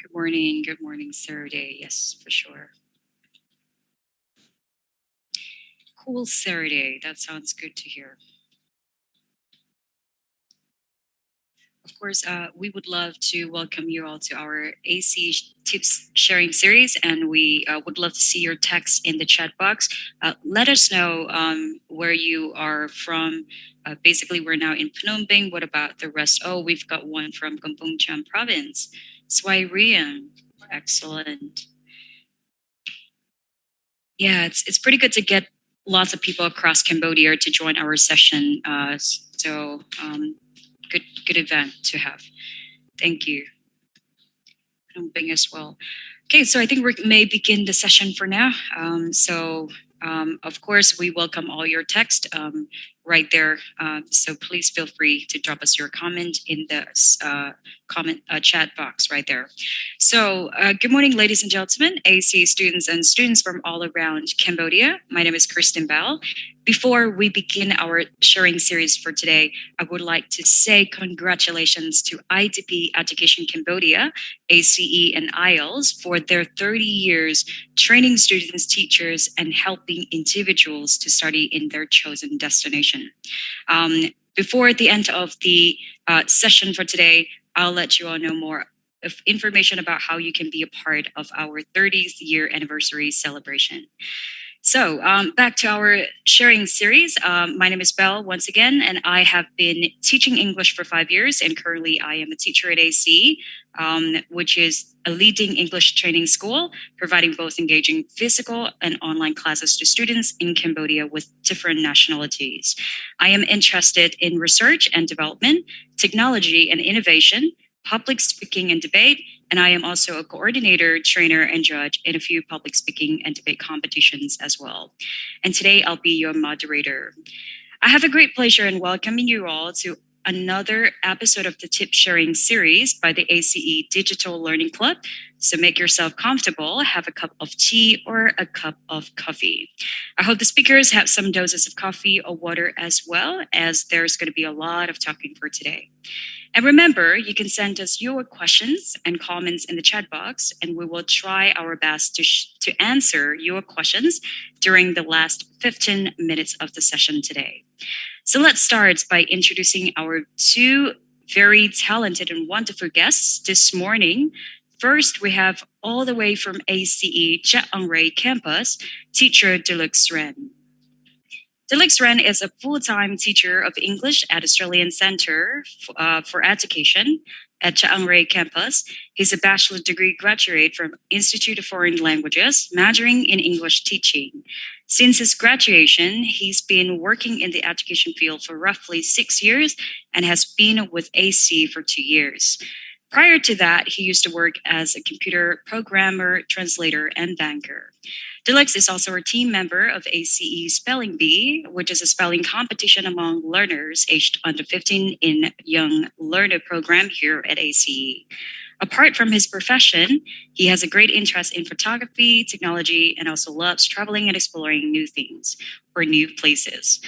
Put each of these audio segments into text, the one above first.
Good morning, Saturday. Yes, for sure. Cool Saturday. That sounds good to hear. Of course, we would love to welcome you all to our AC tips sharing series, and we would love to see your text in the chat box. Let us know where you are from. Basically, we're now in Phnom Penh. What about the rest? Oh, we've got one from Kampong Cham province. Swai Rian. Excellent. Yeah, it's pretty good to get lots of people across Cambodia to join our session. Good event to have. Thank you. Phnom Penh as well. Okay, so I think we may begin the session for now. Of course, we welcome all your text right there. So please feel free to drop us your comment in the comment chat box right there. So good morning, ladies and gentlemen, AC students and students from all around Cambodia. My name is Kristen Bell. Before we begin our sharing series for today, I would like to say congratulations to IDP Education Cambodia, ACE, and IELTS for their 30 years training students, teachers, and helping individuals to study in their chosen destination. Before the end of the session for today, I'll let you all know more of information about how you can be a part of our 30th year anniversary celebration. So back to our sharing series. My name is Belle once again, and I have been teaching English for 5 years, and currently I am a teacher at AC, which is a leading English training school, providing both engaging physical and online classes to students in Cambodia with different nationalities. I am interested in research and development, technology and innovation, public speaking and debate, and I am also a coordinator, trainer, and judge in a few public speaking and debate competitions as well. And today I'll be your moderator. I have a great pleasure in welcoming you all to another episode of the tip sharing series by the ACE Digital Learning Club. So make yourself comfortable, have a cup of tea or a cup of coffee. I hope the speakers have some doses of coffee or water as well, as there's going to be a lot of talking for today. And remember, you can send us your questions and comments in the chat box, and we will try our best to answer your questions during the last 15 minutes of the session today. So let's start by introducing our two very talented and wonderful guests this morning. First, we have all the way from ACE Chaang Ray campus, teacher Deluxe Ren. Deluxe Ren is a full-time teacher of English at Australian Centre for Education at Chaang Ray campus. He's a bachelor degree graduate from Institute of Foreign Languages, majoring in English teaching. Since his graduation, he's been working in the education field for roughly 6 years and has been with AC for 2 years. Prior to that, he used to work as a computer programmer, translator, and banker. Deluxe is also a team member of ACE Spelling Bee, which is a spelling competition among learners aged under 15 in Young Learner program here at ACE. Apart from his profession, he has a great interest in photography, technology, and also loves traveling and exploring new things or new places.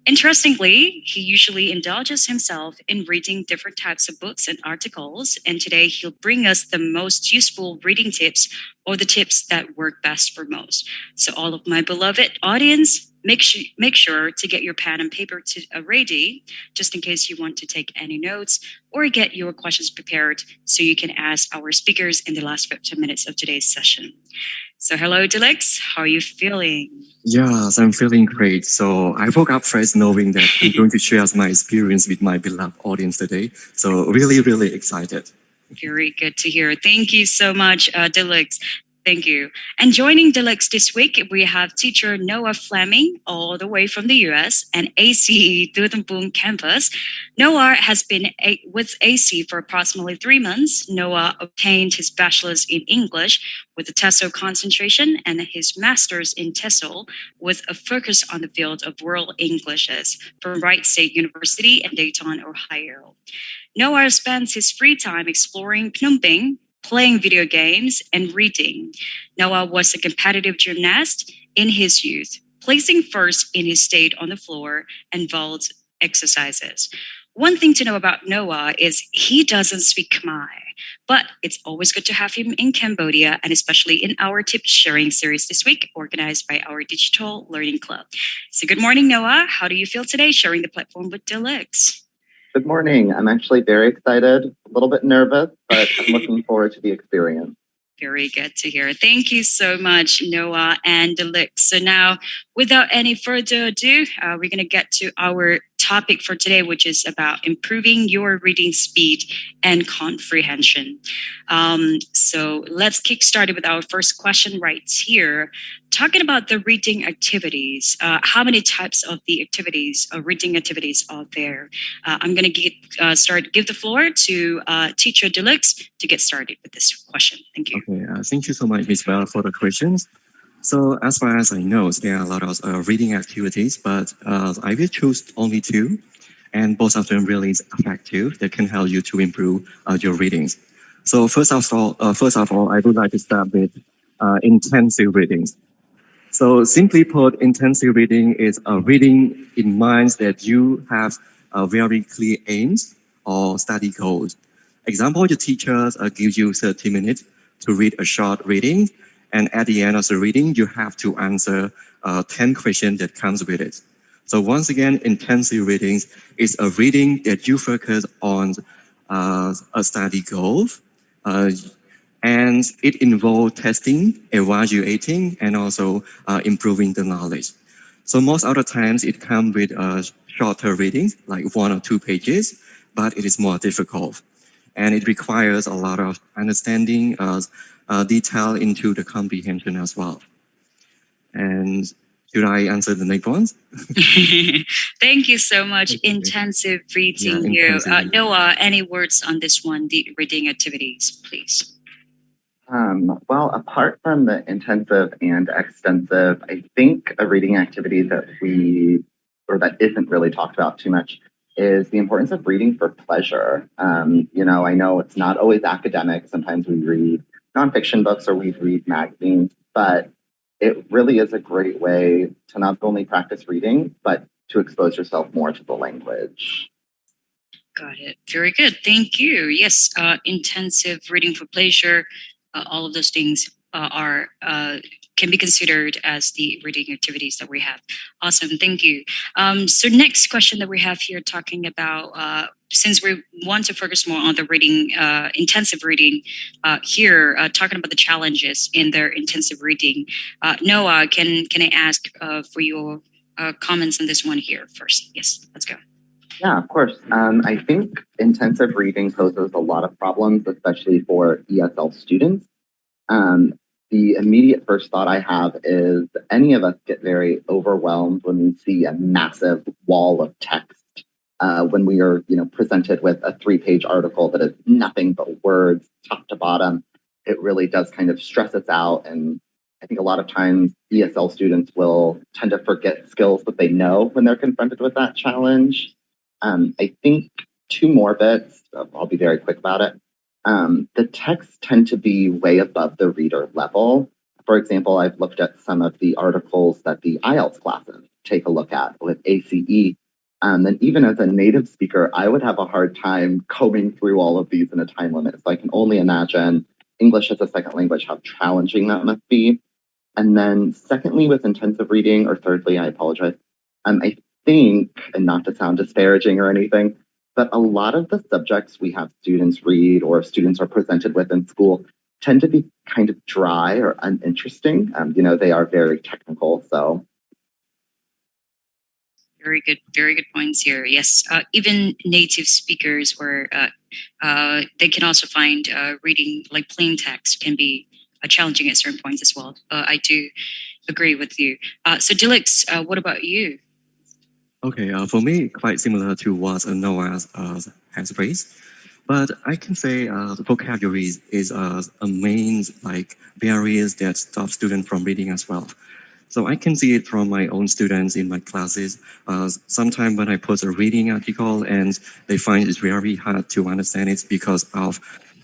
Interestingly, he usually indulges himself in reading different types of books and articles, and today he'll bring us the most useful reading tips or the tips that work best for most. So all of my beloved audience, make sure to get your pen and paper ready, just in case you want to take any notes or get your questions prepared so you can ask our speakers in the last 15 minutes of today's session. So hello, Deluxe. How are you feeling? Yes, I'm feeling great. So I woke up fresh knowing that I'm going to share my experience with my beloved audience today. So really excited. Very good to hear. Thank you so much, Deluxe. Thank you. And joining Deluxe this week, we have teacher Noah Fleming, all the way from the US, and ACE Duthenboom campus. Noah has been with AC for approximately 3 months. Noah obtained his bachelor's in English with a TESOL concentration and his master's in TESOL with a focus on the field of world Englishes from Wright State University in Dayton, Ohio. Noah spends his free time exploring Phnom Penh, playing video games, and reading. Noah was a competitive gymnast in his youth, placing first in his state on the floor and vault exercises. One thing to know about Noah is he doesn't speak Khmer, but it's always good to have him in Cambodia, and especially in our tip sharing series this week, organized by our Digital Learning Club. So, good morning, Noah. How do you feel today sharing the platform with Delix? Good morning. I'm actually very excited, a little bit nervous, but I'm looking forward to the experience. Very good to hear. Thank you so much, Noah and Delix. So now, without any further ado, we're going to get to our topic for today, which is about improving your reading speed and comprehension. So let's kick started with our first question right here. Talking about the reading activities, how many types of the activities, reading activities are there? I'm going to give the floor to teacher Delix to get started with this question. Thank you. Okay, thank you so much, Ms. Bell, for the questions. So as far as I know, there are a lot of reading activities, but I will choose only two, and both of them really effective that can help you to improve your readings. So first of all, I would like to start with intensive readings. So simply put, intensive reading is a reading in minds that you have very clear aims or study goals. Example, your teachers give you 30 minutes to read a short reading, and at the end of the reading, you have to answer 10 questions that comes with it. So once again, intensive readings is a reading that you focus on a study goal, and it involves testing, evaluating, and also improving the knowledge. So most of the times it comes with shorter readings, like 1 or 2 pages, but it is more difficult. And it requires a lot of understanding, detail into the comprehension as well. And should I answer the next ones? Thank you so much. Okay. Intensive reading. Yeah, intensive. Noah, any words on this one, the reading activities, please? Well, apart from the intensive and extensive, I think a reading activity that that isn't really talked about too much is the importance of reading for pleasure. I know it's not always academic. Sometimes we read nonfiction books or we read magazines, but it really is a great way to not only practice reading, but to expose yourself more to the language. Got it. Very good. Thank you. Yes, intensive reading for pleasure. All of those things can be considered as the reading activities that we have. Awesome. Thank you. So next question that we have here, talking about since we want to focus more on the reading, intensive reading here, talking about the challenges in their intensive reading. Noah, can I ask for your comments on this one here first? Yes, let's go. Yeah, of course. I think intensive reading poses a lot of problems, especially for ESL students. The immediate first thought I have is any of us get very overwhelmed when we see a massive wall of text, when we are, presented with a 3-page article that is nothing but words, top to bottom. It really does kind of stress us out. And I think a lot of times ESL students will tend to forget skills that they know when they're confronted with that challenge. I think 2 more bits, I'll be very quick about it. The texts tend to be way above the reader level. For example, I've looked at some of the articles that the IELTS classes take a look at with ACE. And even as a native speaker, I would have a hard time combing through all of these in a time limit. So I can only imagine English as a second language, how challenging that must be. And then secondly, with intensive reading, or thirdly, I apologize, I think, and not to sound disparaging or anything, but a lot of the subjects we have students read or students are presented with in school tend to be kind of dry or uninteresting. They are very technical. So, very good points here. Yes, even native speakers, or they can also find reading like plain text can be challenging at certain points as well. I do agree with you. So, Dilix, what about you? Okay, for me, quite similar to what Noah has raised, but I can say the vocabulary is a main barriers that stop students from reading as well. So I can see it from my own students in my classes. Sometimes when I post a reading article and they find it very hard to understand it because of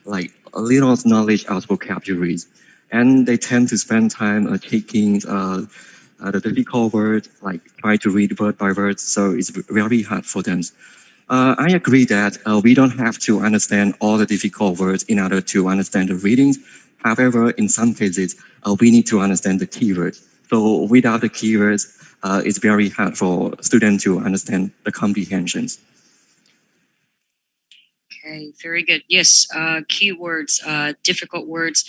a little knowledge of vocabularies, and they tend to spend time taking the difficult word, try to read word by word. So it's very hard for them. I agree that we don't have to understand all the difficult words in order to understand the readings. However, in some cases, we need to understand the keywords. So without the keywords, it's very hard for students to understand the comprehensions. Okay, very good. Yes, keywords, difficult words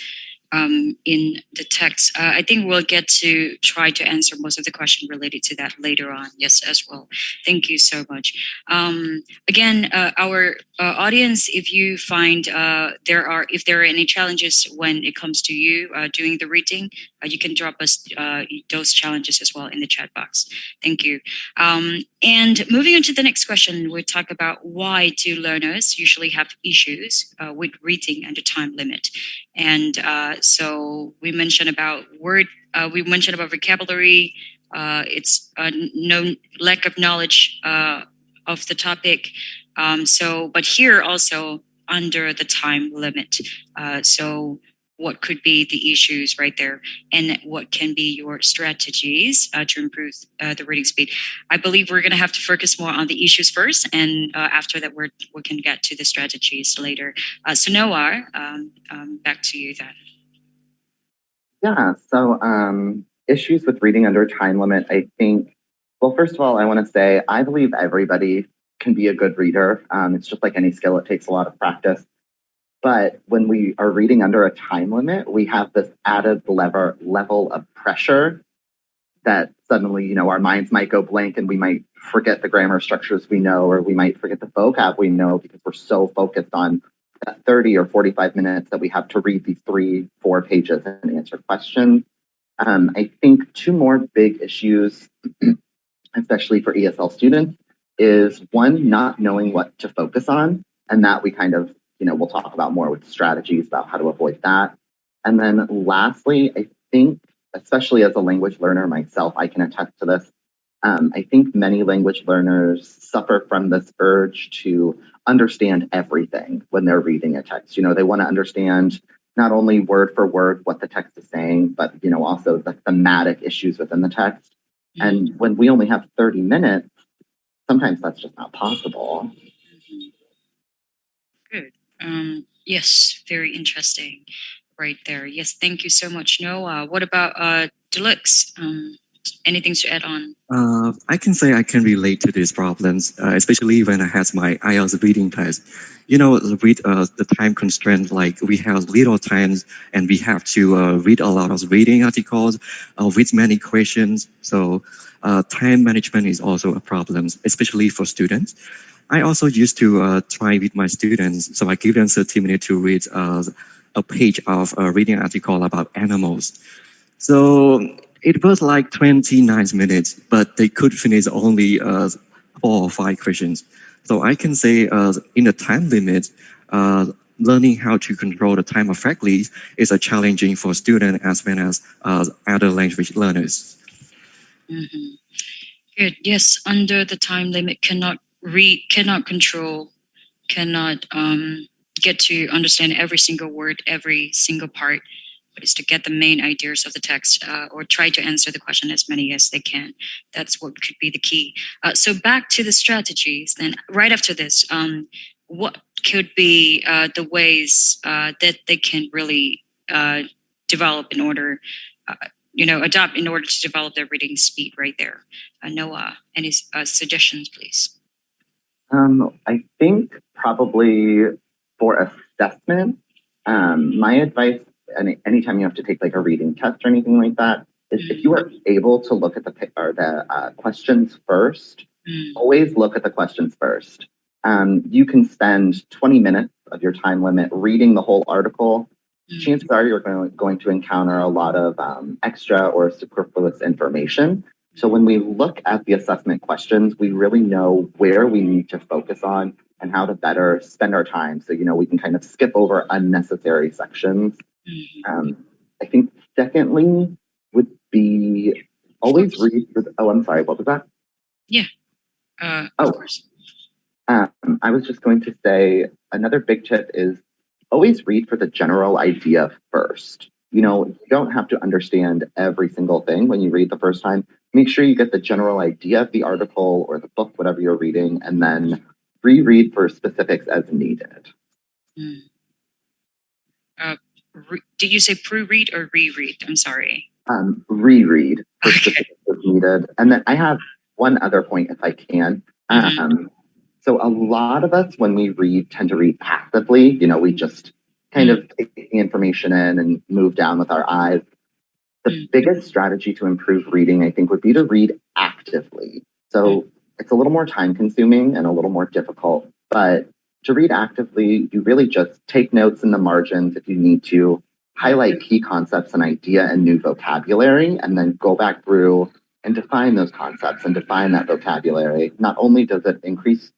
in the text. I think we'll get to try to answer most of the question related to that later on. Yes, as well. Thank you so much. Again, our audience, if you find if there are any challenges when it comes to you doing the reading, you can drop us those challenges as well in the chat box. Thank you. And moving on to the next question, we talk about why do learners usually have issues with reading and the time limit. And so we mentioned about vocabulary. It's no lack of knowledge of the topic. But here also under the time limit. So what could be the issues right there, and what can be your strategies to improve the reading speed? I believe we're going to have to focus more on the issues first, and after that, we can get to the strategies later. So Noah, back to you then. Yeah, so issues with reading under time limit, I think, well, first of all, I want to say I believe everybody can be a good reader. It's just like any skill, it takes a lot of practice. But when we are reading under a time limit, we have this added level of pressure that suddenly, our minds might go blank and we might forget the grammar structures we know, or we might forget the vocab we know because we're so focused on that 30 or 45 minutes that we have to read these 3-4 pages and answer questions. I think two more big issues, especially for ESL students, is one, not knowing what to focus on, and that we kind of, we'll talk about more with strategies about how to avoid that. And then lastly, I think, especially as a language learner myself, I can attest to this. I think many language learners suffer from this urge to understand everything when they're reading a text. They want to understand not only word for word what the text is saying, but also the thematic issues within the text. And when we only have 30 minutes, sometimes that's just not possible. Good. Yes, very interesting right there. Yes, thank you so much, Noah. What about Deluxe? Anything to add on? I can say I can relate to these problems, especially when I had my IELTS reading test. With the time constraint, like we have little times and we have to read a lot of reading articles with many questions. So time management is also a problem, especially for students. I also used to try with my students. So I give them 30 minutes to read a page of a reading article about animals. So it was like 29 minutes, but they could finish only 4 or 5 questions. So I can say in the time limit, learning how to control the time effectively is a challenging for students as well as other language learners. Mm-hmm. Good. Yes, under the time limit, cannot read, cannot control, cannot get to understand every single word, every single part, but is to get the main ideas of the text or try to answer the question as many as they can. That's what could be the key. So back to the strategies. Then right after this, what could be the ways that they can really develop in order, adopt in order to develop their reading speed right there? Noah, any suggestions, please? I think probably for assessment, my advice, anytime you have to take like a reading test or anything like that, is if you are able to look at the questions first, always look at the questions first. You can spend 20 minutes of your time limit reading the whole article. Chances are you're going to encounter a lot of extra or superfluous information. So when we look at the assessment questions, we really know where we need to focus on and how to better spend our time. So, we can kind of skip over unnecessary sections. I think secondly would be always read. I'm sorry, what was that? Yeah, of course. I was just going to say another big tip is always read for the general idea first. You don't have to understand every single thing when you read the first time. Make sure you get the general idea of the article or the book, whatever you're reading, and then reread for specifics as needed. Mm. Did you say pre-read or reread? I'm sorry. Reread for Okay. specifics as needed. And then I have one other point, if I can. So a lot of us, when we read, tend to read passively. We just kind of take the information in and move down with our eyes. The biggest strategy to improve reading, I think, would be to read actively. So it's a little more time consuming and a little more difficult, but to read actively, you really just take notes in the margins if you need to, highlight key concepts and idea and new vocabulary, and then go back through and define those concepts and define that vocabulary. Not only does it increase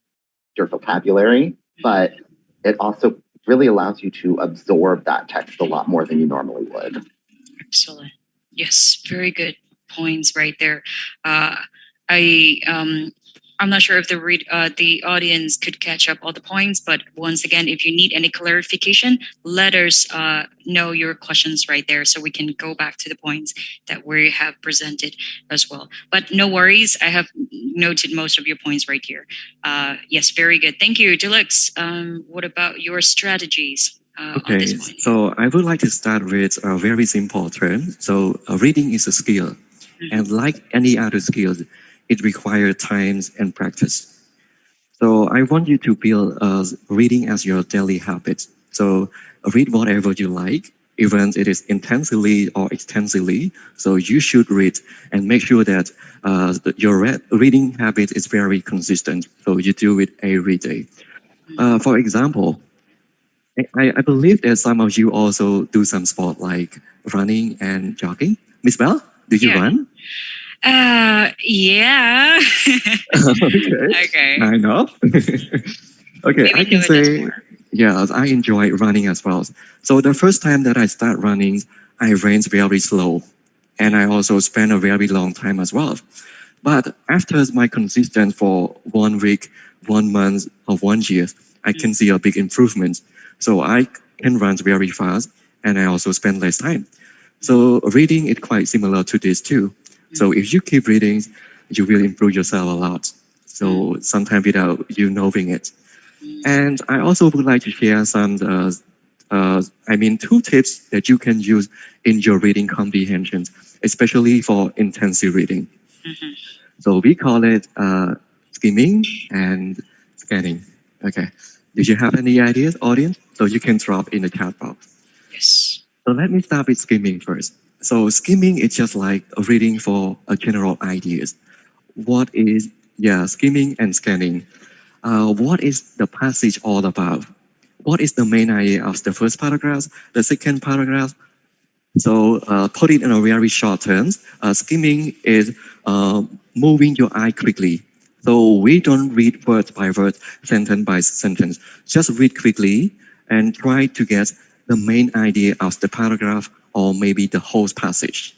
your vocabulary, but it also really allows you to absorb that text a lot more than you normally would. Excellent. Yes, very good points right there. I'm not sure if the audience could catch up all the points, but once again, if you need any clarification, let us know your questions right there so we can go back to the points that we have presented as well. But no worries, I have noted most of your points right here. Yes, very good. Thank you, Deluxe. What about your strategies? Okay, so I would like to start with a very simple term. So reading is a skill, and like any other skills, it requires time and practice. So I want you to build reading as your daily habit. So read whatever you like, even it is intensely or extensively. So you should read and make sure that your reading habit is very consistent. So you do it every day. For example, I believe that some of you also do some sport like running and jogging. Miss Bell, do you run? Yeah. Okay. I know. Okay, Maybe I can say, yeah, I enjoy running as well. So the first time that I start running, I ran very slow. And I also spent a very long time as well. But after my consistent for 1 week, 1 month, or 1 year, I can see a big improvement. So I can run very fast and I also spend less time. So reading is quite similar to this too. So if you keep reading, you will improve yourself a lot. So sometimes without you knowing it. And I also would like to share some, 2 tips that you can use in your reading comprehension, especially for intensive reading. So we call it skimming and scanning. Okay. Did you have any ideas, audience? So you can drop in the chat box. Yes. So let me start with skimming first. So skimming is just like a reading for a general ideas. What is, skimming and scanning. What is the passage all about? What is the main idea of the first paragraph, the second paragraph? So put it in a very short terms, skimming is moving your eye quickly. So we don't read word by word, sentence by sentence. Just read quickly and try to get the main idea of the paragraph or maybe the whole passage.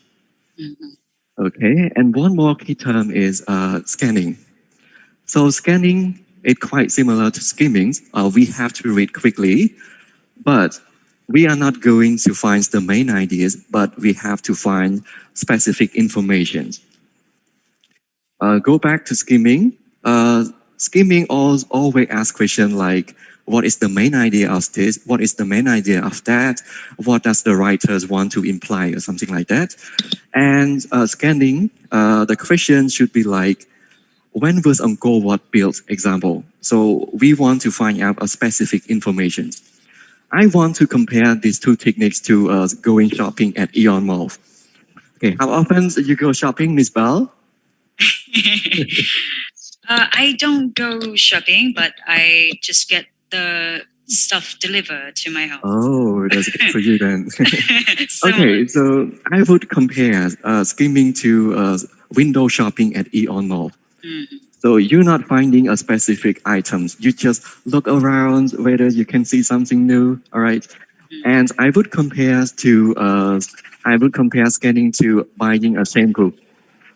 Okay, and one more key term is scanning. So scanning is quite similar to skimming. We have to read quickly, but we are not going to find the main ideas, but we have to find specific information. Go back to skimming. Skimming always asks questions like, what is the main idea of this? What is the main idea of that? What does the writers want to imply or something like that? And scanning, the question should be like, when was Angkor Wat built, example. So we want to find out a specific information. I want to compare these 2 techniques to going shopping at Aeon Mall. Okay, how often do you go shopping, Miss Bell? I don't go shopping, but I just get the stuff delivered to my house. Oh, that's good for you then. Okay, so I would compare skimming to window shopping at Aeon Mall. So you're not finding a specific items. You just look around whether you can see something new. All right. And I would compare scanning to buying a shampoo.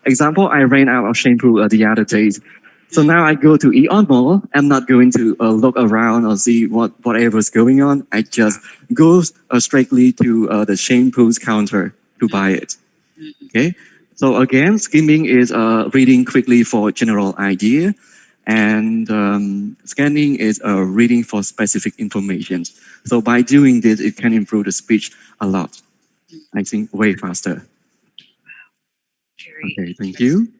Example, I ran out of shampoo the other day. So now I go to Aeon Mall. I'm not going to look around or see whatever's going on. I just go straightly to the shampoo's counter to buy it. Okay. So again, skimming is reading quickly for general idea, And scanning is reading for specific information. So by doing this, it can improve the speech a lot. I think way faster. Very Okay, thank interesting. you.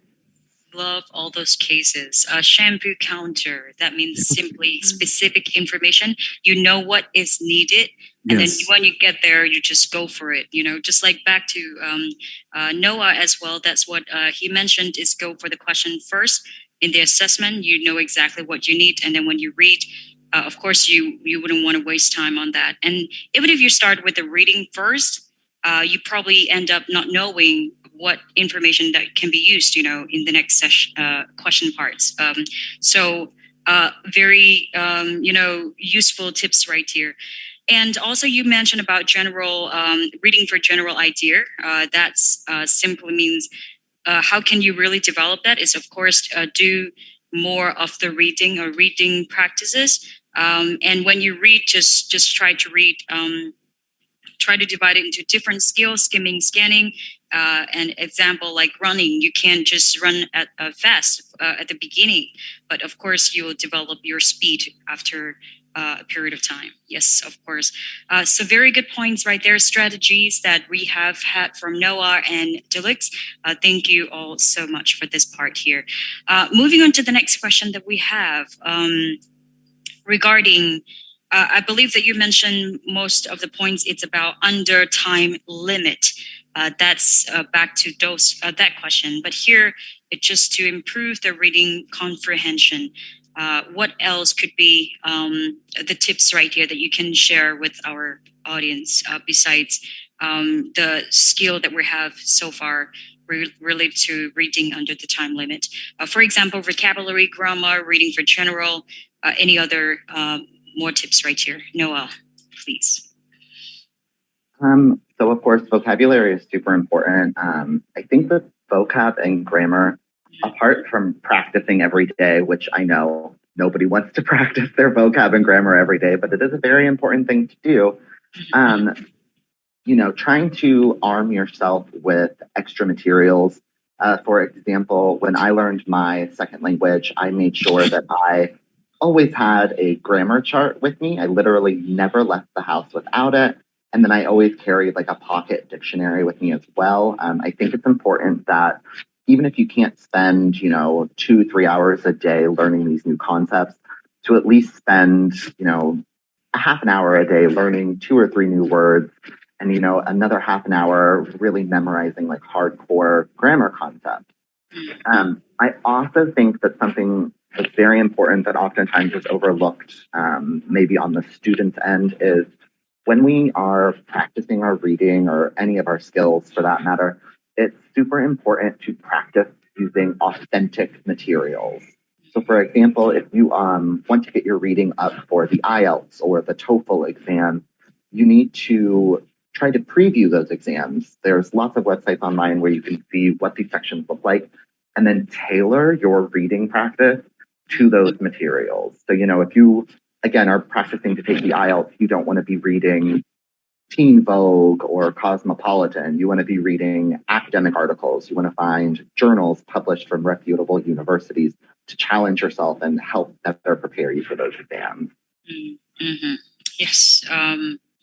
Love all those cases. Shampoo counter. That means simply specific information. You know what is needed, and then Yes. when you get there, you just go for it. You know, just like back to Noah as well. That's what he mentioned: is go for the question first in the assessment. You know exactly what you need, and then when you read. Of course, you wouldn't want to waste time on that. And even if you start with the reading first, you probably end up not knowing what information that can be used, you know, in the next session, question parts. So very, you know, useful tips right here. And also you mentioned about general reading for general idea. That's simply means how can you really develop that is of course do more of the reading or reading practices. And when you read, just try to read try to divide it into different skills, skimming, scanning. An example like running, you can't just run at fast at the beginning, but of course you will develop your speed after a period of time. Yes, of course. So very good points right there. Strategies that we have had from Noah and Delix. Thank you all so much for this part here. Moving on to the next question that we have regarding I believe that you mentioned most of the points. It's about under time limit. That's back to those that question. But here, it's just to improve the reading comprehension. What else could be the tips right here that you can share with our audience besides the skill that we have so far related to reading under the time limit? For example, vocabulary, grammar, reading for general, any other more tips right here. Noah, please. So of course, vocabulary is super important. I think that vocab and grammar, apart from practicing every day, which I know nobody wants to practice their vocab and grammar every day, but it is a very important thing to do. You know, trying to arm yourself with extra materials. For example, when I learned my second language, I made sure that I always had a grammar chart with me. I literally never left the house without it. And then I always carried like a pocket dictionary with me as well. I think it's important that even if you can't spend, you know, 2-3 hours a day learning these new concepts, to at least spend, you know, a half an hour a day learning 2 or 3 new words, and, you know, another half an hour really memorizing like hardcore grammar concepts. I also think that something that's very important that oftentimes is overlooked, maybe on the student's end, is when we are practicing our reading or any of our skills for that matter, it's super important to practice using authentic materials. So for example, if you want to get your reading up for the IELTS or the TOEFL exam, you need to try to preview those exams. There's lots of websites online where you can see what these sections look like and then tailor your reading practice to those materials. So, you know, if you, again, are practicing to take the IELTS, you don't want to be reading Teen Vogue or Cosmopolitan. You want to be reading academic articles. You want to find journals published from reputable universities to challenge yourself and help better prepare you for those exams. Mm-hmm. Yes.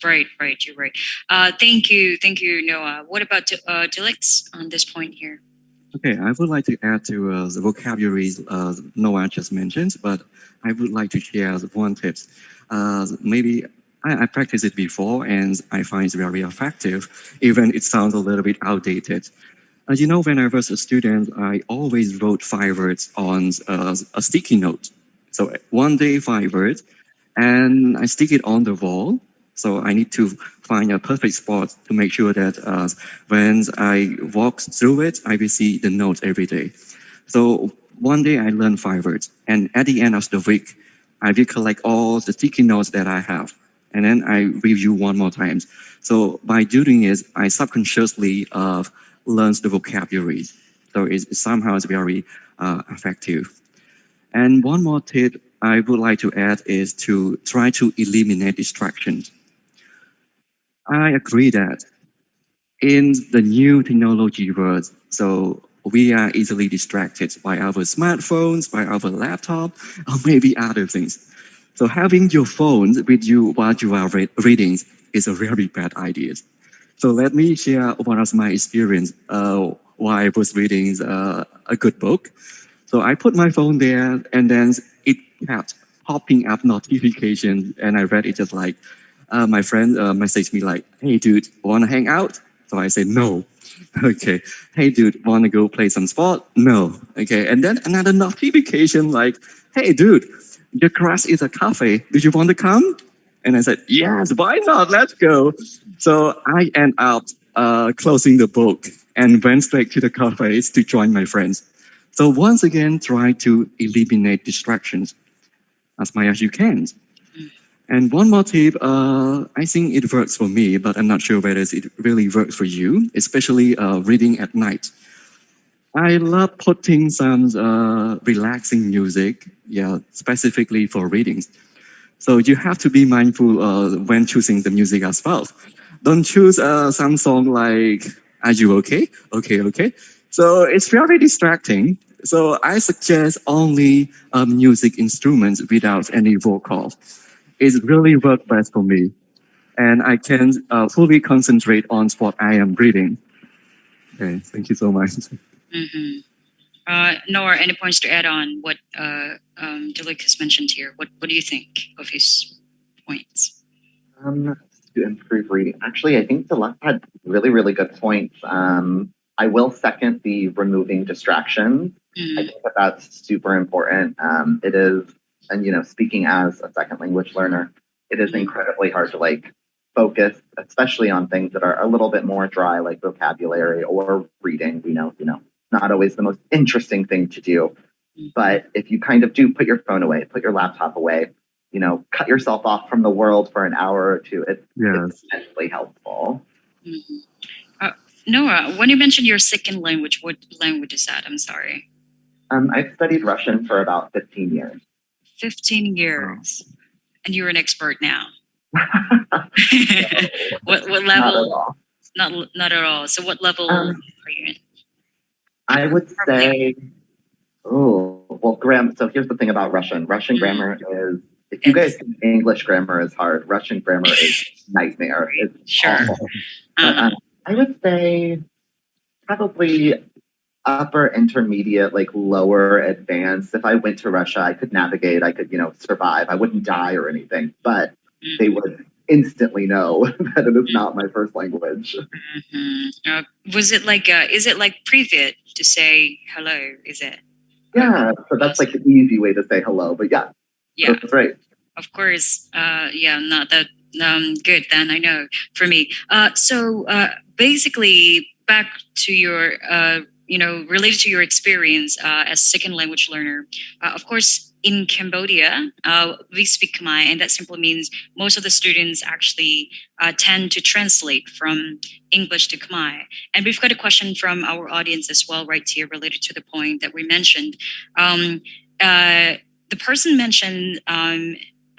Right. You're right. Thank you, Noah. What about Delix on this point here? Okay, I would like to add to the vocabularies Noah just mentioned, but I would like to share one tip. Maybe I practiced it before and I find it very effective, even it sounds a little bit outdated. You know, when I was a student, I always wrote 5 words on a sticky note. So one day 5 words, and I stick it on the wall. So I need to find a perfect spot to make sure that when I walk through it, I will see the notes every day. So one day I learned 5 words, and at the end of the week, I will collect all the sticky notes that I have, and then I review one more time. So by doing it, I subconsciously learns the vocabulary. So it somehow is very effective. And one more tip I would like to add is to try to eliminate distractions. I agree that in the new technology world, so we are easily distracted by our smartphones, by our laptop, or maybe other things. So having your phone with you while you are reading is a very bad idea. So let me share one of my experience while I was reading a good book. So I put my phone there, and then it kept popping up notifications, and I read it just like my friend messaged me like, "Hey dude, wanna hang out?" So I said no. Okay. Hey dude, wanna go play some sport? No. Okay. And then another notification like, "Hey dude, your crush is a cafe. Do you want to come?" And I said, "Yes, why not? Let's go." So I end up closing the book and went straight to the cafes to join my friends. So once again, try to eliminate distractions as much as you can. And one more tip, I think it works for me, but I'm not sure whether it really works for you, especially reading at night. I love putting some relaxing music, yeah, specifically for readings. So you have to be mindful when choosing the music as well. Don't choose some song like "Are you okay?" Okay, okay. So it's very distracting. So I suggest only music instruments without any vocals. It really works best for me, and I can fully concentrate on what I am reading. Okay, thank you so much. Mm-hmm. Nora, any points to add on what Dilek has mentioned here? What do you think of his points? To improve reading. Actually, I think Delect had really, really good points. I will second the removing distractions. I think that that's super important. It is, and speaking as a second language learner, it is incredibly hard to like focus, especially on things that are a little bit more dry, like vocabulary or reading. Not always the most interesting thing to do. But if you kind of do put your phone away, put your laptop away, cut yourself off from the world for an hour or two, it's essentially helpful. Noah, when you mentioned your second language, what language is that? I'm sorry. I've studied Russian for about 15 years. 15 years. And you're an expert now. What level? Not at all. Not at all. So what level are you in? I would say, so here's the thing about Russian. Russian grammar is, if you guys think English grammar is hard, Russian grammar is nightmare. It's awful. But, I would say probably upper intermediate, like lower advanced. If I went to Russia, I could navigate, I could, survive. I wouldn't die or anything, but they would instantly know that it is not my first language. Was it like, is it like privet to say hello? Is it? Yeah, so that's like the easy way to say hello, but yeah, that's right. Of course, not that good then, I know, for me. So basically, back to your, related to your experience as second language learner, of course, in Cambodia, we speak Khmer, and that simply means most of the students actually tend to translate from English to Khmer. And we've got a question from our audience as well, right here, related to the point that we mentioned. The person mentioned,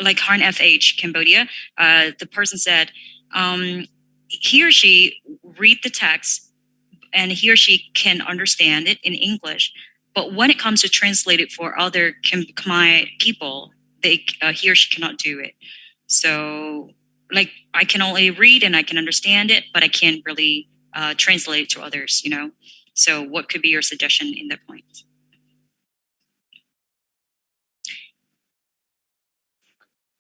like Harn FH, Cambodia, the person said he or she read the text and he or she can understand it in English. But when it comes to translate it for other Khmer people, he or she cannot do it. So, like, I can only read and I can understand it, but I can't really translate it to others, So what could be your suggestion in that point?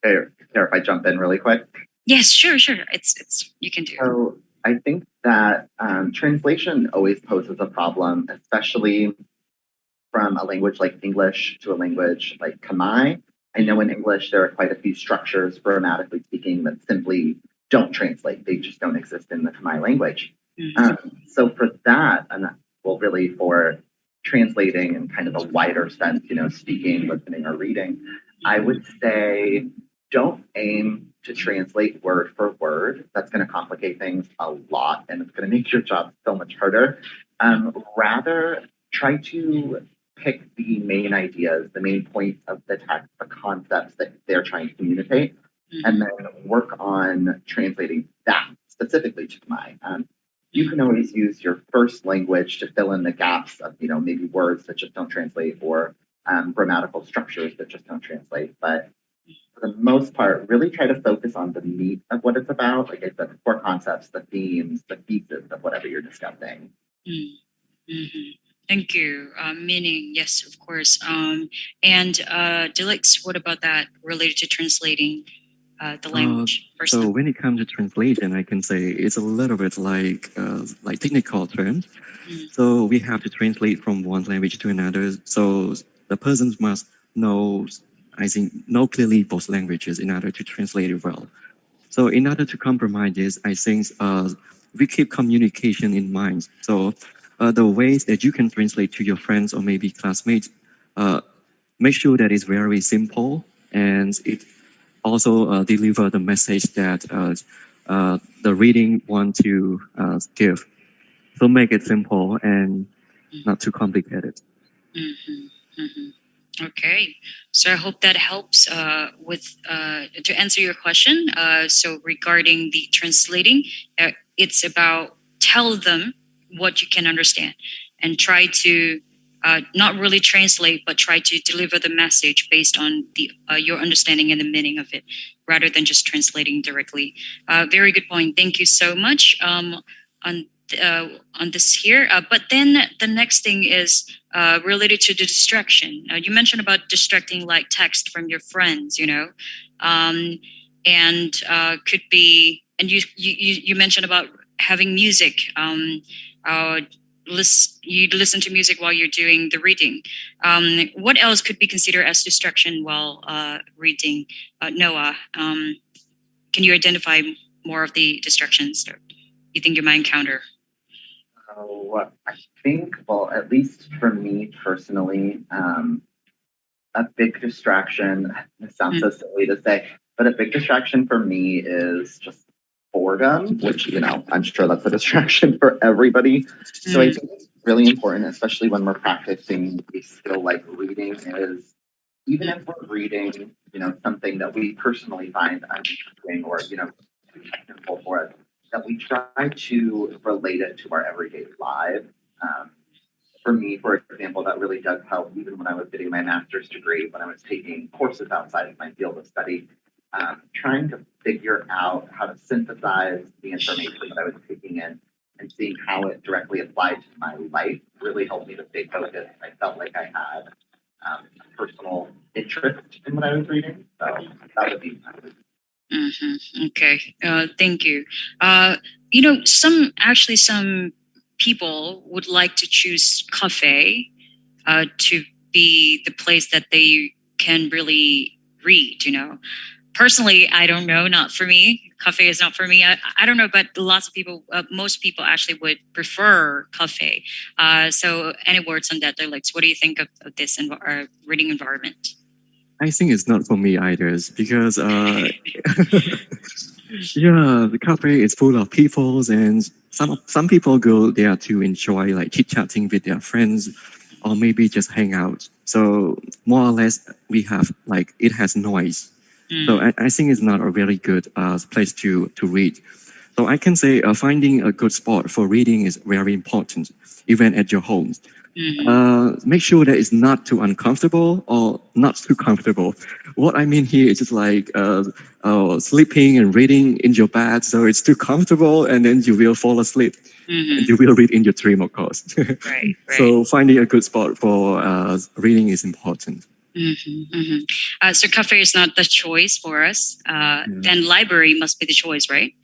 Care if I jump in really quick? Yes, sure. It's you can do. So I think that translation always poses a problem, especially from a language like English to a language like Khmer. I know in English there are quite a few structures, grammatically speaking, that simply don't translate. They just don't exist in the Khmer language. So for that, and really for translating in kind of a wider sense, speaking, listening, or reading, I would say don't aim to translate word for word. That's going to complicate things a lot, and it's going to make your job so much harder. Rather, try to pick the main ideas, the main points of the text, the concepts that they're trying to communicate, and then work on translating that specifically to Khmer. you can always use your first language to fill in the gaps of, maybe words that just don't translate or grammatical structures that just don't translate. But for the most part, really try to focus on the meat of what it's about. Like I said, the core concepts, the themes, the thesis of whatever you're discussing. Mm-hmm. Thank you. Meaning, yes, of course. And Delix, what about that related to translating the language? So when it comes to translation, I can say it's a little bit like technical terms. So we have to translate from one language to another. So the person must know, know clearly both languages in order to translate it well. So in order to compromise this, I think we keep communication in mind. So the ways that you can translate to your friends or maybe classmates, make sure that it's very simple and it also deliver the message that the reading want to give. So make it simple and not too complicated. Okay, so I hope that helps with to answer your question. So regarding the translating, it's about tell them what you can understand and try to not really translate, but try to deliver the message based on the your understanding and the meaning of it, rather than just translating directly. Very good point. Thank you so much on this here. But then the next thing is related to the distraction. You mentioned about distracting like text from your friends, and could be, and you mentioned about having music. You listen to music while you're doing the reading. What else could be considered as distraction while reading? Noah, can you identify more of the distractions that you think you might encounter? So I think, well, at least for me personally, a big distraction, it sounds so silly to say, but a big distraction for me is just boredom, which, I'm sure that's a distraction for everybody. So I think it's really important, especially when we're practicing a skill like reading, is even if we're reading, something that we personally find uninteresting or, too technical for us, that we try to relate it to our everyday lives. For me, for example, that really does help even when I was getting my master's degree, when I was taking courses outside of my field of study, trying to figure out how to synthesize the information that I was taking in and seeing how it directly applied to my life really helped me to stay focused. I felt like I had a personal interest in what I was reading. So that would be Okay, thank you. Some people would like to choose cafe to be the place that they can really read. Personally, I don't know, not for me. Cafe is not for me. I don't know, but lots of people, most people actually would prefer cafe. So any words on that, Alex? What do you think of this reading environment? I think it's not for me either because yeah, the cafe is full of people and some people go there to enjoy like chit chatting with their friends or maybe just hang out. So more or less we have like it has noise. So I think it's not a very good place to read. So I can say finding a good spot for reading is very important, even at your home. Make sure that it's not too uncomfortable or not too comfortable. What I mean here is just like sleeping and reading in your bed, so it's too comfortable, and then you will fall asleep. And you will read in your dream, of course. Right. So finding a good spot for reading is important. So cafe is not the choice for us. Then library must be the choice, right?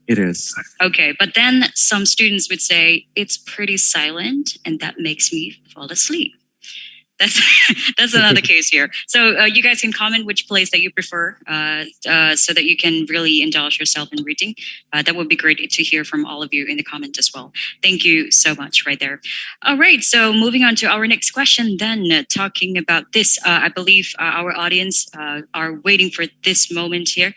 It is. Okay, but then some students would say it's pretty silent and that makes me fall asleep. That's another case here. So you guys can comment which place that you prefer so that you can really indulge yourself in reading. That would be great to hear from all of you in the comment as well. Thank you so much right there. All right, so moving on to our next question then, talking about this, I believe our audience are waiting for this moment here.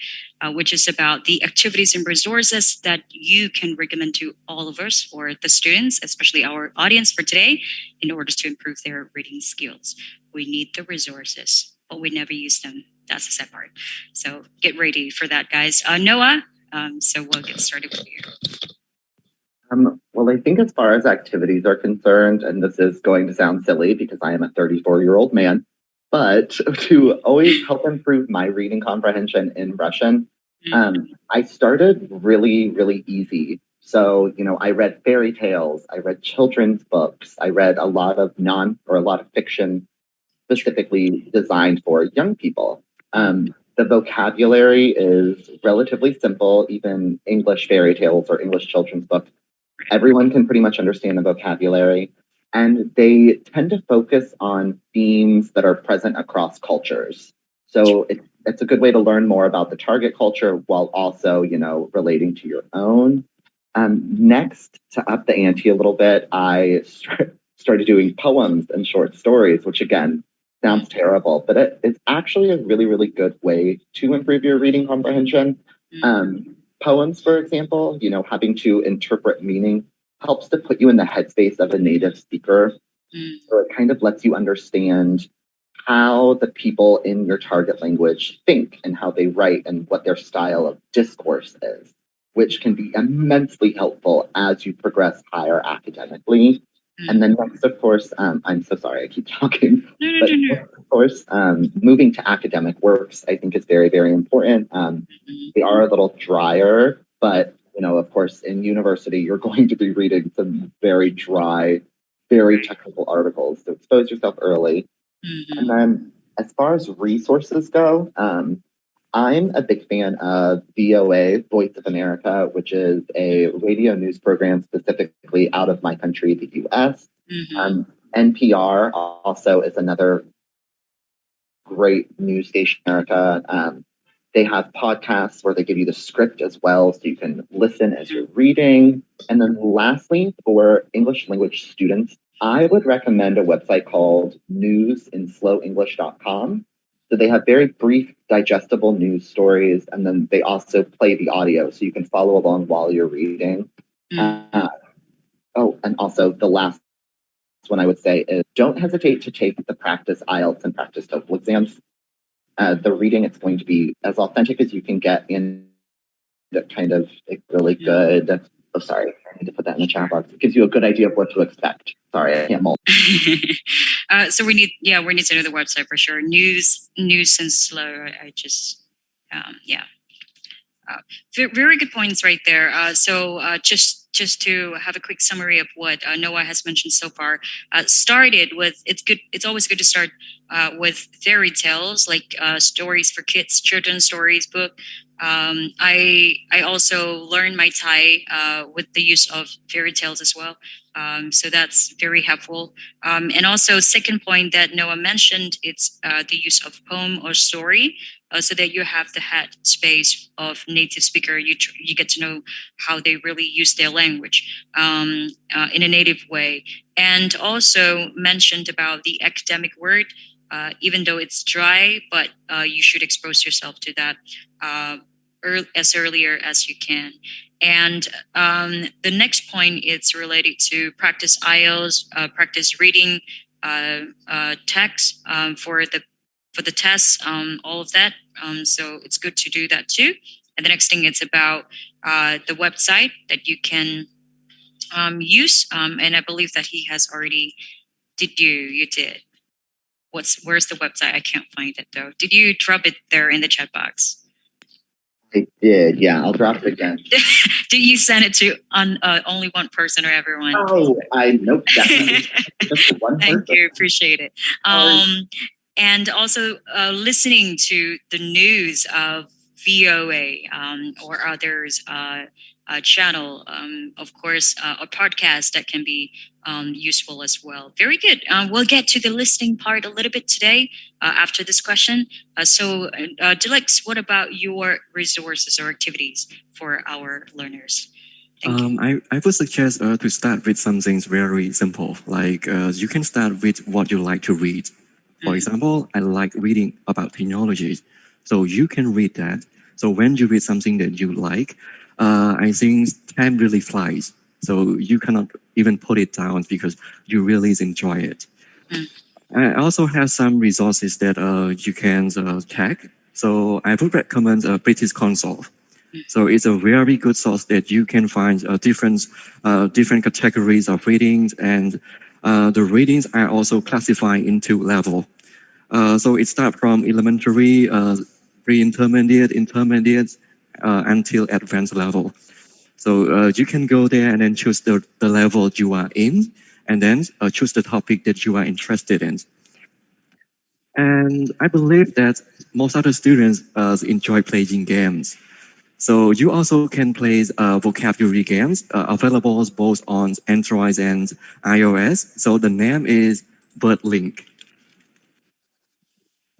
Which is about the activities and resources that you can recommend to all of us or the students, especially our audience for today, in order to improve their reading skills. We need the resources, but we never use them. That's the sad part. So get ready for that, guys. Noah, so we'll get started with you. Well, I think as far as activities are concerned, and this is going to sound silly because I am a 34-year-old man, but to always help improve my reading comprehension in Russian, I started really, really easy. So, I read fairy tales, I read children's books, I read a lot of a lot of fiction specifically designed for young people. The vocabulary is relatively simple, even English fairy tales or English children's books. Everyone can pretty much understand the vocabulary, and they tend to focus on themes that are present across cultures. So it's a good way to learn more about the target culture while also, relating to your own. Next, to up the ante a little bit, I started doing poems and short stories, which again sounds terrible, but it's actually a really, really good way to improve your reading comprehension. Poems, for example, having to interpret meaning helps to put you in the headspace of a native speaker. So it kind of lets you understand how the people in your target language think and how they write and what their style of discourse is, which can be immensely helpful as you progress higher academically. And then next, of course, I'm so sorry, I keep talking, but of course, moving to academic works, I think is very, very important. They are a little drier, but, of course, in university, you're going to be reading some very dry, very technical articles, so expose yourself early. And then as far as resources go, I'm a big fan of VOA, Voice of America, which is a radio news program specifically out of my country, the US. NPR also is another great news station in America. They have podcasts where they give you the script as well, so you can listen as you're reading. And then lastly, for English language students, I would recommend a website called newsinslowenglish.com. So they have very brief, digestible news stories, and then they also play the audio so you can follow along while you're reading. And also the last one I would say is don't hesitate to take the practice IELTS and practice TOEFL exams. The reading is going to be as authentic as you can get in kind of a really good. Oh, sorry, I need to put that in the chat box. It gives you a good idea of what to expect. Sorry, I can't mold. So we need to know the website for sure. News and slow. I just, very good points right there. So just to have a quick summary of what Noah has mentioned so far, started with it's always good to start with fairy tales, like stories for kids, children's stories book. I also learned my Thai with the use of fairy tales as well. So that's very helpful. And also, second point that Noah mentioned, it's the use of poem or story, so that you have the head space of native speaker. You get to know how they really use their language in a native way. And also mentioned about the academic word, even though it's dry, but you should expose yourself to that as earlier as you can. And the next point is related to practice IELTS, practice reading text for the tests, all of that. So it's good to do that too. And the next thing is about the website that you can use. And I believe that he has already. You did. Where's the website? I can't find it though. Did you drop it there in the chat box? I did, yeah. I'll drop it again. Did you send it to only one person or everyone? Oh, nope, definitely just one person. Thank you, appreciate it. And also listening to the news of VOA or others channel, of course, a podcast that can be useful as well. Very good. We'll get to the listening part a little bit today after this question. So, Dilex, what about your resources or activities for our learners? I would suggest to start with something very simple. Like you can start with what you like to read. For example, I like reading about technology. So you can read that. So when you read something that you like, I think time really flies. So you cannot even put it down because you really enjoy it. I also have some resources that you can check. So I would recommend British Council. So it's a very good source that you can find different categories of readings, and the readings are also classified into level. So it starts from elementary, pre-intermediate, intermediate, until advanced level. So you can go there and then choose the level you are in, and then choose the topic that you are interested in. And I believe that most other students enjoy playing games. So you also can play vocabulary games available both on Android and iOS. So the name is Bird Link.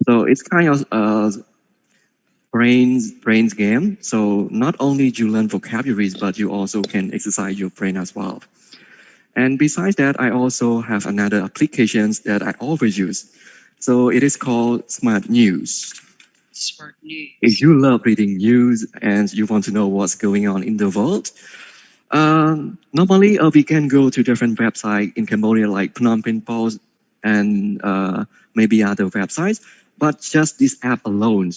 So it's kind of brains game. So not only you learn vocabularies, but you also can exercise your brain as well. And besides that, I also have another applications that I always use. So it is called Smart News. Smart news. If you love reading news and you want to know what's going on in the world, normally we can go to different websites in Cambodia like Phnom Penh Post and maybe other websites. But just this app alone,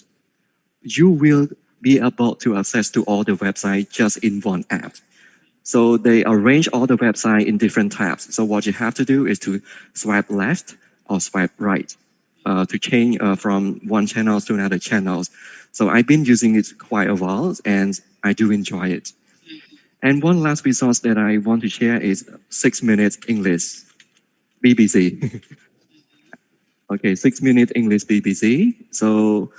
you will be able to access to all the websites just in one app. So they arrange all the website in different tabs. So what you have to do is to swipe left or swipe right to change from one channel to another channel. So I've been using it quite a while and I do enjoy it. And one last resource that I want to share is 6 Minutes English, BBC. Okay, 6 Minute English BBC. So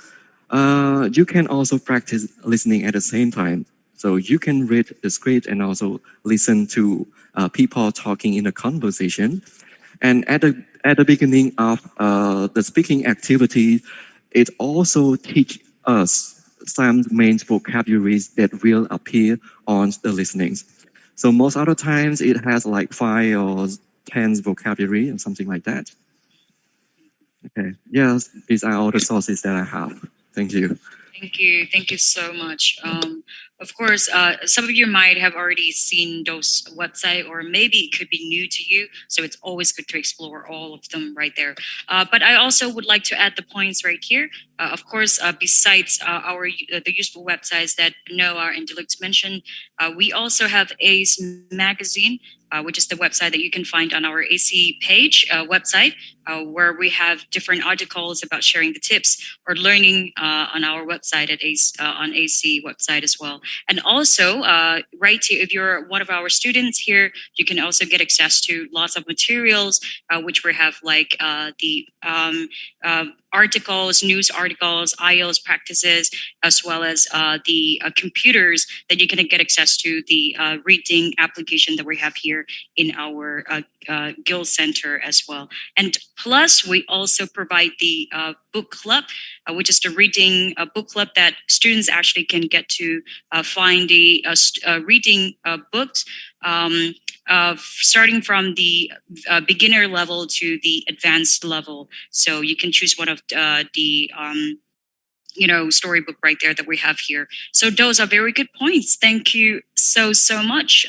you can also practice listening at the same time. So you can read the script and also listen to people talking in a conversation. And at the beginning of the speaking activity, it also teach us some main vocabularies that will appear on the listenings. So most other times it has like 5 or 10 vocabulary or something like that. Okay. Yes, these are all the sources that I have. Thank you. Thank you so much. Of course, some of you might have already seen those website, or maybe it could be new to you. So it's always good to explore all of them right there. But I also would like to add the points right here. Of course, besides the useful websites that Noah and Deluxe mentioned, we also have ACE Magazine, which is the website that you can find on our AC page website, where we have different articles about sharing the tips or learning on our website at ACE, on AC website as well. And also, right here, if you're one of our students here, you can also get access to lots of materials, which we have like the articles, news articles, IELTS practices, as well as the computers that you can get access to, the reading application that we have here in our Guild Center as well. And plus, we also provide the book club, which is the reading book club that students actually can get to find the reading books starting from the beginner level to the advanced level. So you can choose one of the storybook right there that we have here. So those are very good points. Thank you so much.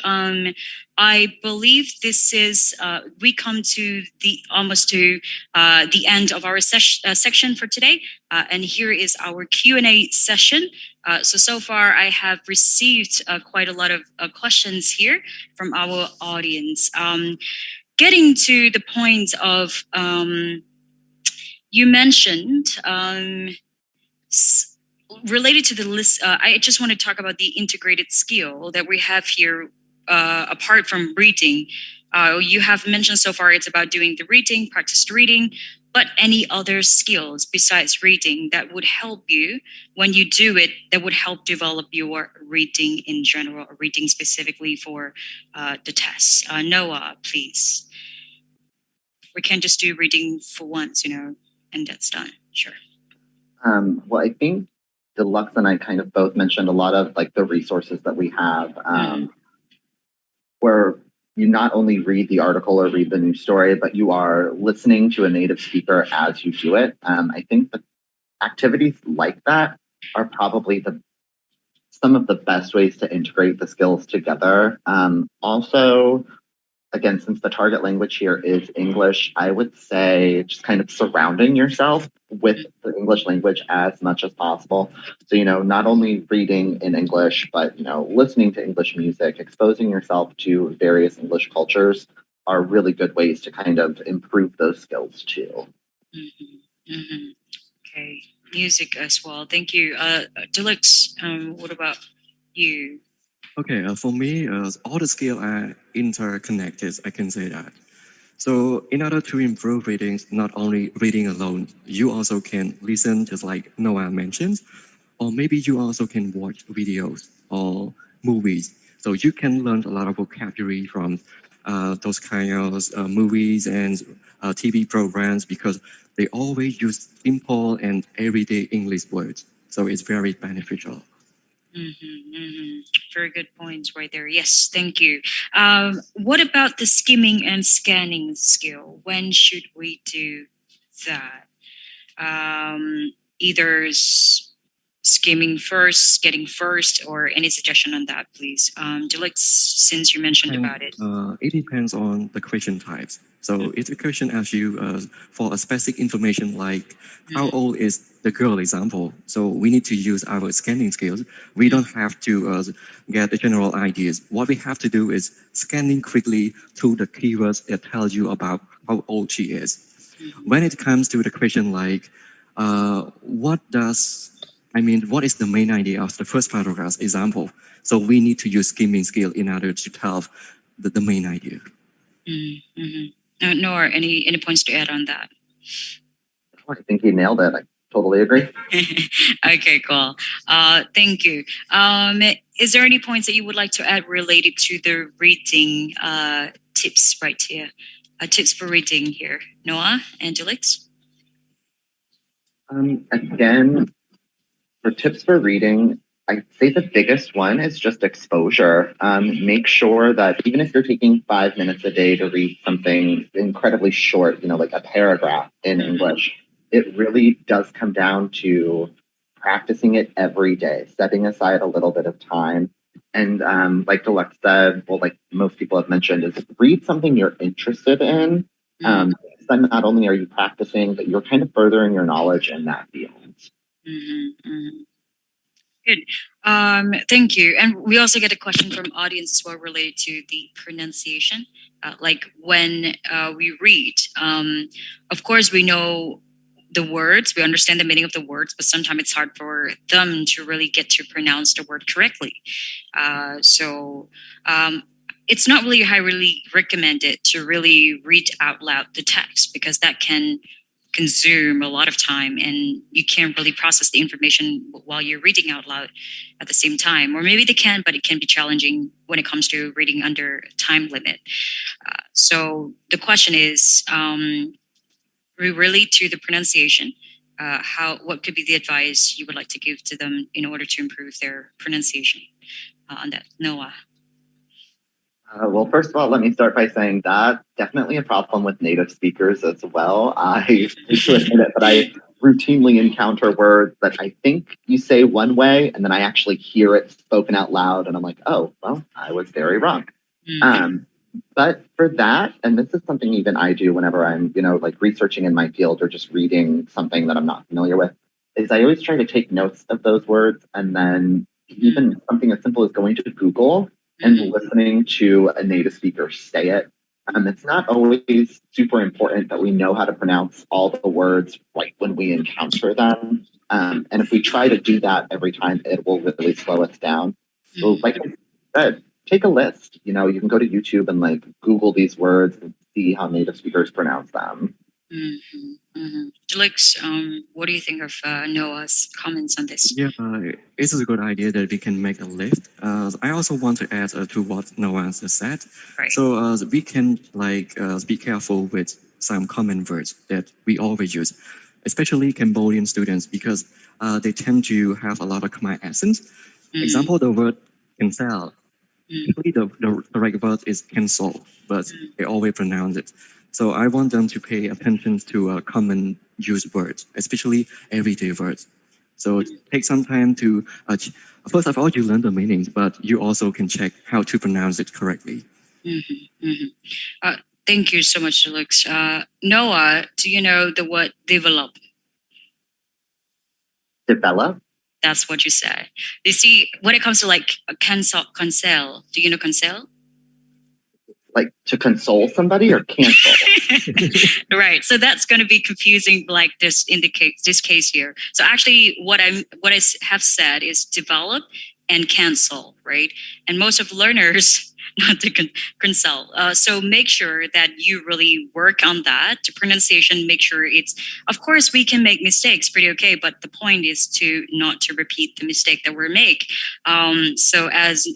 I believe this is we come to the almost to the end of our section for today, and here is our Q&A session. So far I have received quite a lot of questions here from our audience. Getting to the point of you mentioned related to the list, I just want to talk about the integrated skill that we have here apart from reading. You have mentioned so far it's about doing the reading, practice reading, but any other skills besides reading that would help you when you do it, that would help develop your reading in general, or reading specifically for the tests. Noah, please. We can't just do reading for once, and that's done. Sure. Well, I think Deluxe and I kind of both mentioned a lot of like the resources that we have, where you not only read the article or read the news story, but you are listening to a native speaker as you do it. I think that activities like that are probably some of the best ways to integrate the skills together. Also, again, since the target language here is English, I would say just kind of surrounding yourself with the English language as much as possible. So, not only reading in English, but, listening to English music, exposing yourself to various English cultures are really good ways to kind of improve those skills too. Okay, music as well. Thank you. Deluxe, what about you? Okay, for me, all the skills are interconnected, I can say that. So in order to improve readings, not only reading alone, you also can listen, just like Noah mentioned, or maybe you also can watch videos or movies. So you can learn a lot of vocabulary from those kind of movies and TV programs because they always use simple and everyday English words. So it's very beneficial. Very good points right there. Yes, thank you. What about the skimming and scanning skill? When should we do that? Either skimming first, getting first, or any suggestion on that, please? Deluxe, since you mentioned about it. It depends on the question types. So if the question asks you for a specific information like how old is the girl example, so we need to use our scanning skills. We don't have to get the general ideas. What we have to do is scanning quickly to the keywords that tell you about how old she is. When it comes to the question like what is the main idea of the first paragraph example? So we need to use skimming skill in order to tell the main idea. Nor any points to add on that? I think you nailed it. I totally agree. Okay, cool. Thank you. Is there any points that you would like to add related to the reading tips right here? Tips for reading here, Noah and Delix? Again, for tips for reading, I'd say the biggest one is just exposure. Make sure that even if you're taking 5 minutes a day to read something incredibly short, like a paragraph in English, it really does come down to practicing it every day, setting aside a little bit of time. And like Deluxe said, well, like most people have mentioned, is read something you're interested in. Then not only are you practicing, but you're kind of furthering your knowledge in that field. Good. Thank you. And we also get a question from audience as well related to the pronunciation. Like when we read, of course, we know the words, we understand the meaning of the words, but sometimes it's hard for them to really get to pronounce the word correctly. So it's not really highly recommended to really read out loud the text because that can consume a lot of time and you can't really process the information while you're reading out loud at the same time. Or maybe they can, but it can be challenging when it comes to reading under time limit. So the question is, relate to the pronunciation. What could be the advice you would like to give to them in order to improve their pronunciation on that? Noah. Well, first of all, let me start by saying that definitely a problem with native speakers as well. I hate to admit it, but I routinely encounter words that I think you say one way, and then I actually hear it spoken out loud, and I'm like, oh, well, I was very wrong. But for that, and this is something even I do whenever I'm, like researching in my field or just reading something that I'm not familiar with, is I always try to take notes of those words, and then even something as simple as going to Google and listening to a native speaker say it. It's not always super important that we know how to pronounce all the words right when we encounter them. And if we try to do that every time, it will really slow us down. So like I said, take a list. You can go to YouTube and like Google these words and see how native speakers pronounce them. Felix, what do you think of Noah's comments on this? Yeah, it is a good idea that we can make a list. I also want to add to what Noah has said. Right. So we can be careful with some common words that we always use, especially Cambodian students, because they tend to have a lot of Khmer accents. Example, the word cancel. Usually the right word is cancel, but they always pronounce it. So I want them to pay attention to common used words, especially everyday words. So take some time to, first of all, you learn the meanings, but you also can check how to pronounce it correctly. Mm-hmm, mm-hmm. Thank you so much, Alex. Noah, do you know the word develop? Develop, That's what you said. You see, when it comes to like cancel, do you know cancel? like to console somebody or cancel. Right. So that's going to be confusing, like this in the case, this case here. So actually, what I have said is develop and cancel, right? And most of learners not to cancel. So make sure that you really work on that. To pronunciation, make sure it's. Of course, we can make mistakes, pretty okay. But the point is to not to repeat the mistake that we make. So as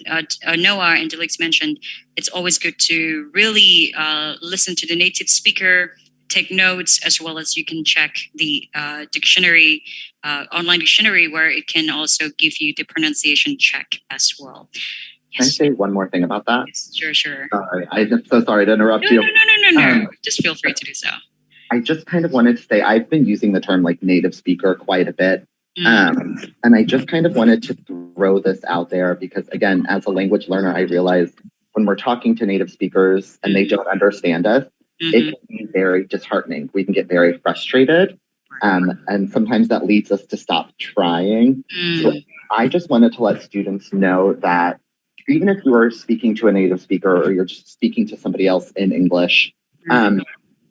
Noah and Delix mentioned, it's always good to really listen to the native speaker, take notes, as well as you can check the dictionary, online dictionary, where it can also give you the pronunciation check as well. Can I say one more thing about that? Yes, sure. Sorry, I'm so sorry to interrupt No, you. no. Just feel free to do so. I just kind of wanted to say I've been using the term like native speaker quite a bit. Mm. And I just kind of wanted to throw this out there because, again, as a language learner, I realize when we're talking to native speakers and they don't understand us, it can be very disheartening. We can get very frustrated. And sometimes that leads us to stop trying. So I just wanted to let students know that even if you are speaking to a native speaker or you're just speaking to somebody else in English,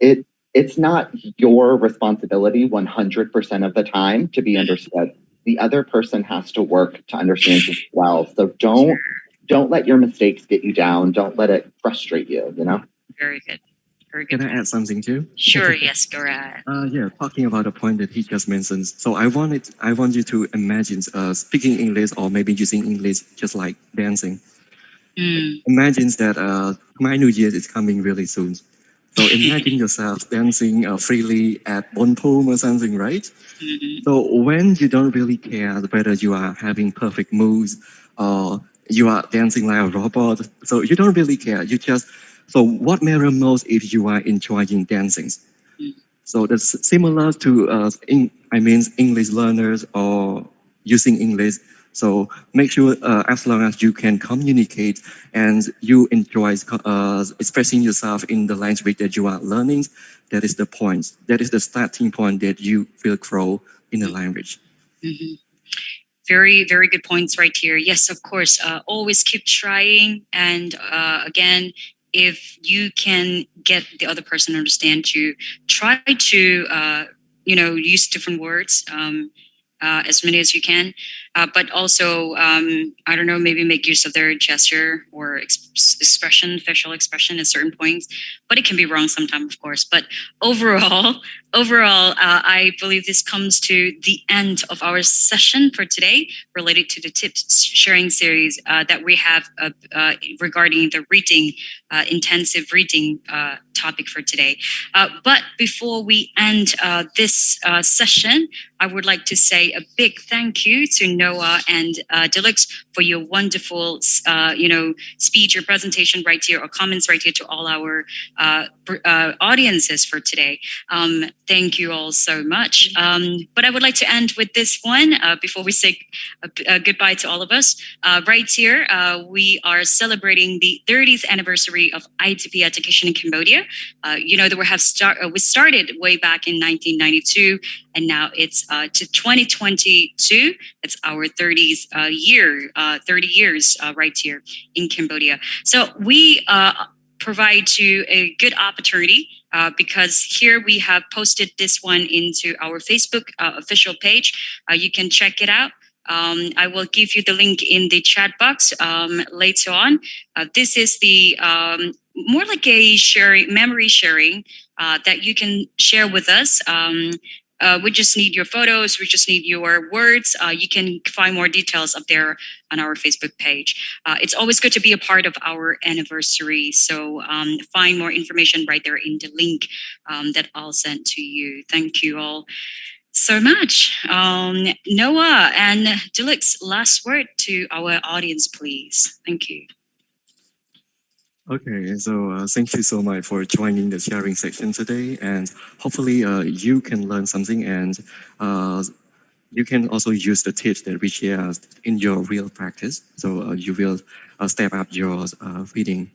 it's not your responsibility 100% of the time to be understood. The other person has to work to understand you as well. So don't let your mistakes get you down. Don't let it frustrate you, you know? Very good. Very good. Can I add something too? Sure, yes, go ahead. Yeah, talking about the point that he just mentioned. So I want you to imagine speaking English or maybe using English just like dancing. Imagine that my New Year is coming really soon. So imagine yourself dancing freely at Bonpom or something, right? So when you don't really care whether you are having perfect moves or you are dancing like a robot, so you don't really care. So what matters most if you are enjoying dancing. So that's similar to English learners or using English. So make sure as long as you can communicate and you enjoy expressing yourself in the language that you are learning, that is the point. That is the starting point that you will grow in the language. Very, very good points right here. Yes, of course. Always keep trying. And again, if you can get the other person to understand you, try to use different words, as many as you can. But also, I don't know, maybe make use of their gesture or expression, facial expression at certain points. But it can be wrong sometimes, of course. But overall, I believe this comes to the end of our session for today related to the tips sharing series that we have regarding the reading, intensive reading topic for today. But before we end this session, I would like to say a big thank you to Noah and Deluxe for your wonderful, speech or presentation right here or comments right here to all our audiences for today. Thank you all so much. But I would like to end with this one before we say goodbye to all of us. Right here, we are celebrating the 30th anniversary of ITP education in Cambodia. That we started way back in 1992, and now it's to 2022. It's our 30th year, 30 years right here in Cambodia. So we provide you a good opportunity because here we have posted this one into our Facebook official page. You can check it out. I will give you the link in the chat box later on. This is the more like a memory sharing that you can share with us. We just need your photos. We just need your words. You can find more details up there on our Facebook page. It's always good to be a part of our anniversary. So find more information right there in the link that I'll send to you. Thank you all so much. Noah and Dilix, last word to our audience, please. Thank you. Okay, so thank you so much for joining the sharing section today, and hopefully you can learn something, and you can also use the tips that we share in your real practice. So you will step up your reading.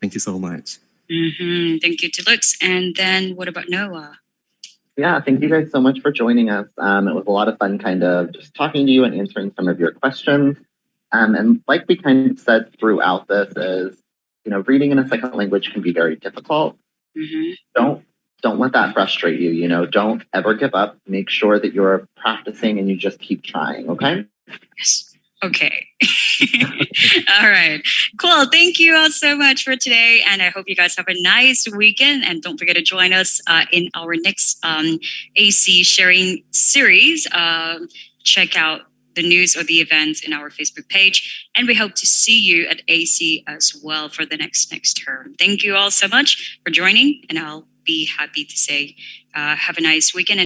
Thank you so much. Thank you to Lutz. And then what about Noah? Yeah, thank you guys so much for joining us. It was a lot of fun kind of just talking to you and answering some of your questions. And like we kind of said throughout this is, reading in a second language can be very difficult. Don't let that frustrate you. Don't ever give up. Make sure that you're practicing and you just keep trying. Okay. Yes. Okay. All right. Cool. Thank you all so much for today. And I hope you guys have a nice weekend. And don't forget to join us in our next AC sharing series. Check out the news or the events in our Facebook page. And we hope to see you at AC as well for the next term. Thank you all so much for joining. And I'll be happy to say have a nice weekend.